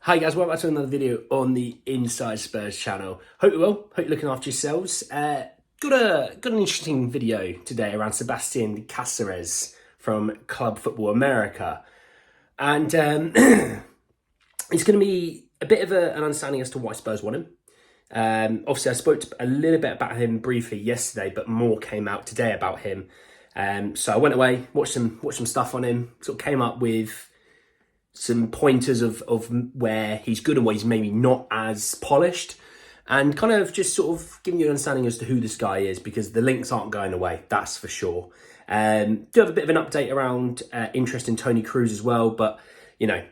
Hi guys, welcome back to another video on the Inside Spurs channel. Hope you're well, hope you're looking after yourselves. Got an interesting video today around Sebastián Cáceres from Club Football America. And it's going to be a bit of an understanding as to why Spurs want him. Obviously, I spoke a little bit about him briefly yesterday, but more came out today about him. So I went away, watched some stuff on him, sort of came up with some pointers of where he's good and where he's maybe not as polished, and kind of just sort of giving you an understanding as to who this guy is, because the links aren't going away, that's for sure. Do have a bit of an update around interest in Toni Kroos as well, but you know,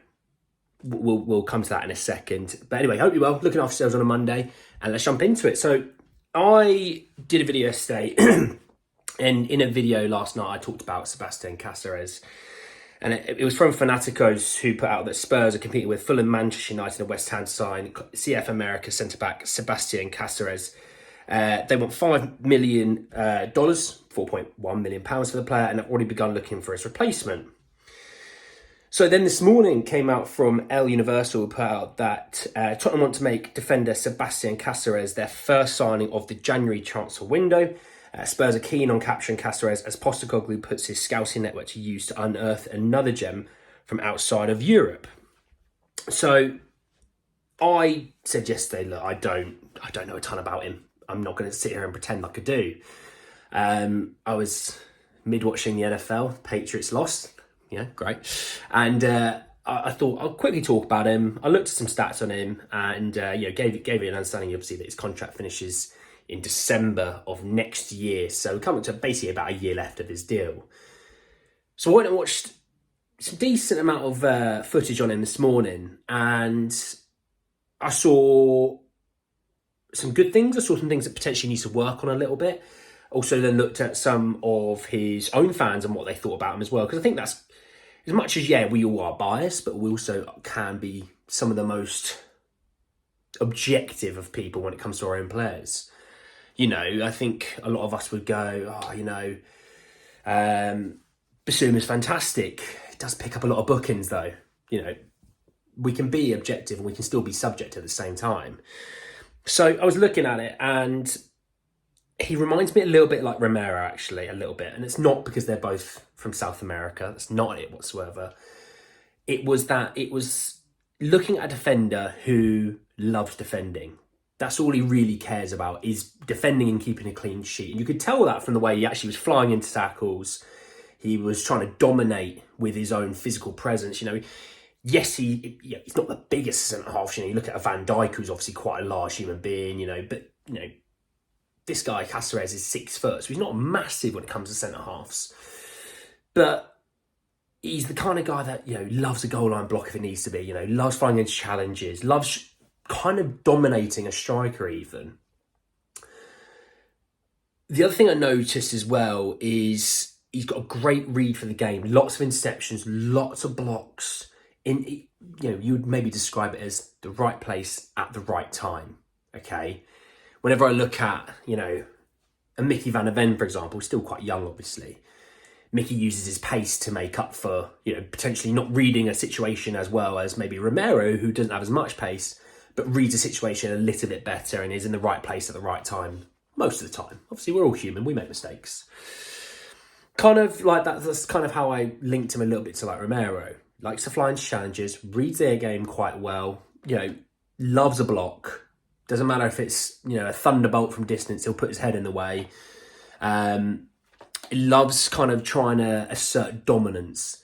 we'll come to that in a second. But anyway, hope you're well, looking after yourselves on a Monday, and let's jump into it. So I did a video yesterday and in a video last night I talked about Sebastián Cáceres. And it was from Fanaticos, who put out that Spurs are competing with Fulham, Manchester United and West Ham to sign CF America centre-back Sebastián Cáceres. They want $5 million, £4.1 million for the player, and have already begun looking for his replacement. So then this morning came out from El Universal, who put out that Tottenham want to make defender Sebastián Cáceres their first signing of the January transfer window. Spurs are keen on capturing Caceres as Postecoglou puts his scouting network to use to unearth another gem from outside of Europe. So I said yesterday, look, I don't know a ton about him. I'm not going to sit here and pretend like I do. I was mid-watching the NFL, Patriots lost. Yeah, great. And I thought I'll quickly talk about him. I looked at some stats on him and gave it an understanding, obviously, that his contract finishes in December of next year. So we're coming to basically about a year left of his deal. So I went and watched some decent amount of footage on him this morning, and I saw some good things. I saw some things that potentially needs to work on a little bit. Also then looked at some of his own fans and what they thought about him as well. Because I think that's, as much as, yeah, we all are biased, but we also can be some of the most objective of people when it comes to our own players. You know, I think a lot of us would go, Bissouma's fantastic. He does pick up a lot of bookings though. You know, we can be objective and we can still be subjective at the same time. So I was looking at it and he reminds me a little bit like Romero, actually, a little bit. And it's not because they're both from South America. That's not it whatsoever. It was looking at a defender who loves defending. That's all he really cares about, is defending and keeping a clean sheet. And you could tell that from the way he actually was flying into tackles. He was trying to dominate with his own physical presence. You know, yes, he's not the biggest centre-half. You know, you look at a Van Dijk, who's obviously quite a large human being, you know, but, you know, this guy, Caceres, is 6 foot, so he's not massive when it comes to centre-halves. But he's the kind of guy that, you know, loves a goal line block if it needs to be, you know, loves flying into challenges, loves kind of dominating a striker even. The other thing I noticed as well is he's got a great read for the game. Lots of interceptions, lots of blocks. You know, you would maybe describe it as the right place at the right time, okay? Whenever I look at, you know, a Mickey Van der Ven, for example, still quite young, obviously. Mickey uses his pace to make up for, you know, potentially not reading a situation as well as maybe Romero, who doesn't have as much pace, but reads the situation a little bit better and is in the right place at the right time most of the time. Obviously, we're all human, we make mistakes. Kind of like that, that's kind of how I linked him a little bit to like Romero. Likes to fly into challenges, reads their game quite well, you know, loves a block. Doesn't matter if it's, you know, a thunderbolt from distance, he'll put his head in the way. He loves kind of trying to assert dominance.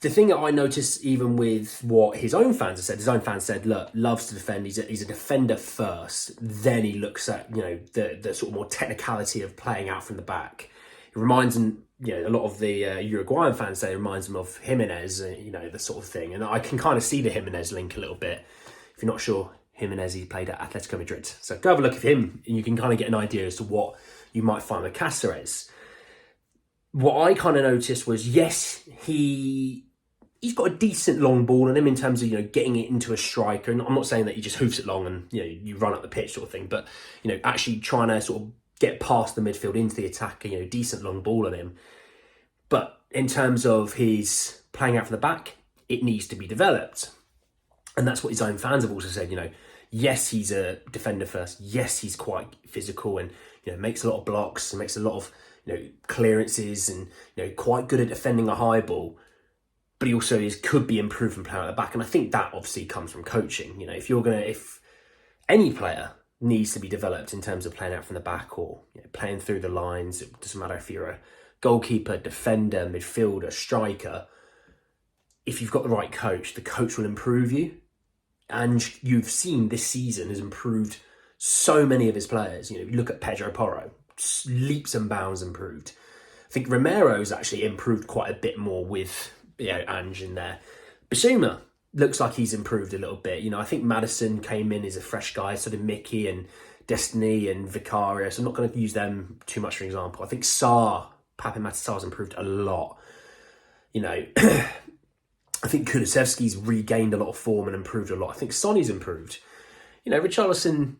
The thing that I noticed, even with what his own fans have said, look, loves to defend. He's a defender first. Then he looks at, you know, the sort of more technicality of playing out from the back. It reminds him, you know, a lot of the Uruguayan fans say it reminds him of Jimenez, you know, the sort of thing. And I can kind of see the Jimenez link a little bit. If you're not sure, Jimenez, he played at Atletico Madrid. So go have a look at him and you can kind of get an idea as to what you might find with Caceres. What I kind of noticed was, yes, he's got a decent long ball on him in terms of, you know, getting it into a striker. And I'm not saying that he just hoofs it long and, you know, you run up the pitch sort of thing, but, you know, actually trying to sort of get past the midfield into the attack, you know, decent long ball on him. But in terms of his playing out from the back, it needs to be developed. And that's what his own fans have also said, yes, he's a defender first. Yes, he's quite physical and, makes a lot of blocks and makes a lot of, clearances and, quite good at defending a high ball. But he also could be improved from playing at the back. And I think that obviously comes from coaching. If any player needs to be developed in terms of playing out from the back or playing through the lines, it doesn't matter if you're a goalkeeper, defender, midfielder, striker. If you've got the right coach, the coach will improve you. And you've seen this season has improved so many of his players. You look at Pedro Porro, leaps and bounds improved. I think Romero's actually improved quite a bit more with Ange in there. Basuma looks like he's improved a little bit. I think Maddison came in as a fresh guy, so did Mickey and Destiny and Vicario. So I'm not going to use them too much for example. I think Pape Matar's improved a lot. I think Kulusevski's regained a lot of form and improved a lot. I think Sonny's improved. Richarlison,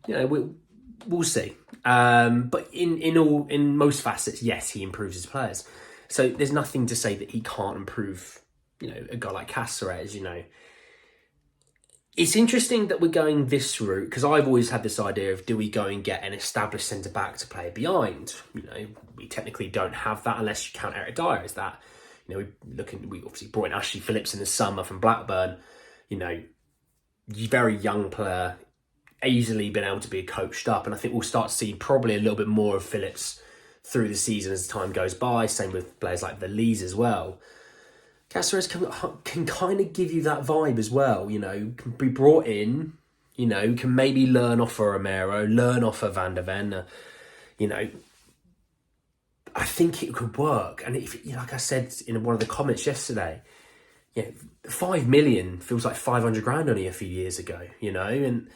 we'll see. But in most facets, yes, he improves his players. So there's nothing to say that he can't improve, a guy like Caceres, It's interesting that we're going this route because I've always had this idea of do we go and get an established centre-back to play behind? We technically don't have that unless you count Eric Dyer as that. We obviously brought in Ashley Phillips in the summer from Blackburn. Very young player, easily been able to be coached up. And I think we'll start to see probably a little bit more of Phillips through the season as time goes by. Same with players like Valise as well. Caceres can kind of give you that vibe as well. Can be brought in, can maybe learn off of Romero, learn off of Van der Ven. I think it could work. And if, like I said in one of the comments yesterday, 5 million feels like 500 grand only a few years ago, and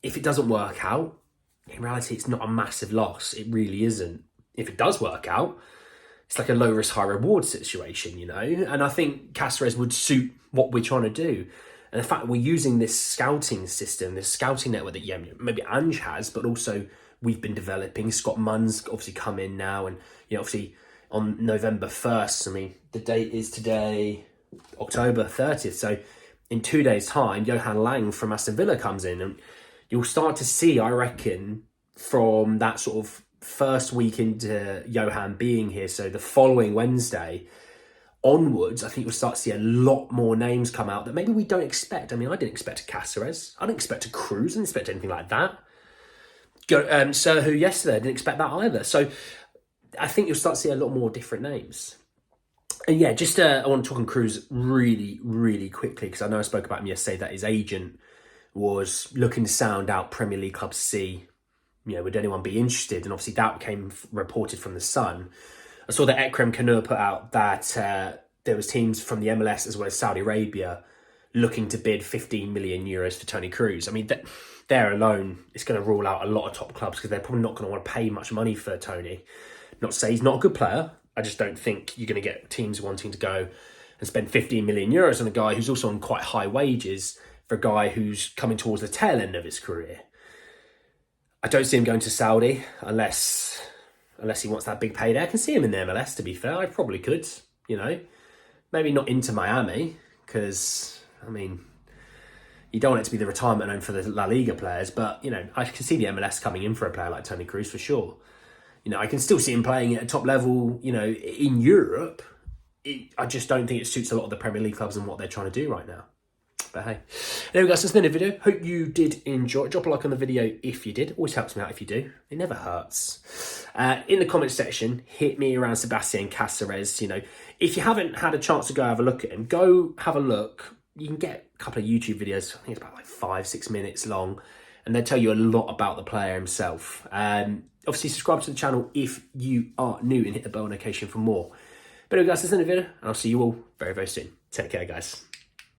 if it doesn't work out, in reality, it's not a massive loss. It really isn't. If it does work out, it's like a low risk, high reward situation, and I think Caceres would suit what we're trying to do. And the fact that we're using this scouting system, this scouting network that, maybe Ange has, but also we've been developing. Scott Munn's obviously come in now, and obviously on November 1st, the date is today, October 30th. So in 2 days' time, Johan Lang from Aston Villa comes in, and you'll start to see, I reckon, from that sort of first week into Johan being here, so the following Wednesday onwards, I think you'll start to see a lot more names come out that maybe we don't expect. I didn't expect a Caceres. I didn't expect a Kroos. I didn't expect anything like that. Serhu yesterday, I didn't expect that either. So I think you'll start to see a lot more different names. And I want to talk on Kroos really, really quickly because I know I spoke about him yesterday that his agent was looking to sound out Premier League clubs to see, would anyone be interested? And obviously that came reported from The Sun. I saw that Ekrem Kanur put out that there was teams from the MLS as well as Saudi Arabia looking to bid 15 million euros for Toni Kroos. There alone, it's going to rule out a lot of top clubs because they're probably not going to want to pay much money for Toni. Not to say he's not a good player. I just don't think you're going to get teams wanting to go and spend 15 million euros on a guy who's also on quite high wages for a guy who's coming towards the tail end of his career. I don't see him going to Saudi unless he wants that big payday. I can see him in the MLS, to be fair. I probably could, Maybe not into Miami because, you don't want it to be the retirement home for the La Liga players, but, I can see the MLS coming in for a player like Toni Kroos for sure. I can still see him playing at a top level, in Europe. I just don't think it suits a lot of the Premier League clubs and what they're trying to do right now. But hey, there we go. So that's the end of the video. Hope you did enjoy it. Drop a like on the video if you did. Always helps me out if you do. It never hurts. In the comment section, hit me around Sebastián Cáceres. If you haven't had a chance to go have a look at him, go have a look. You can get a couple of YouTube videos. I think it's about 5-6 minutes long. And they tell you a lot about the player himself. Obviously, subscribe to the channel if you are new and hit the bell notification for more. But anyway, guys, that's the end of the video. And I'll see you all very, very soon. Take care, guys.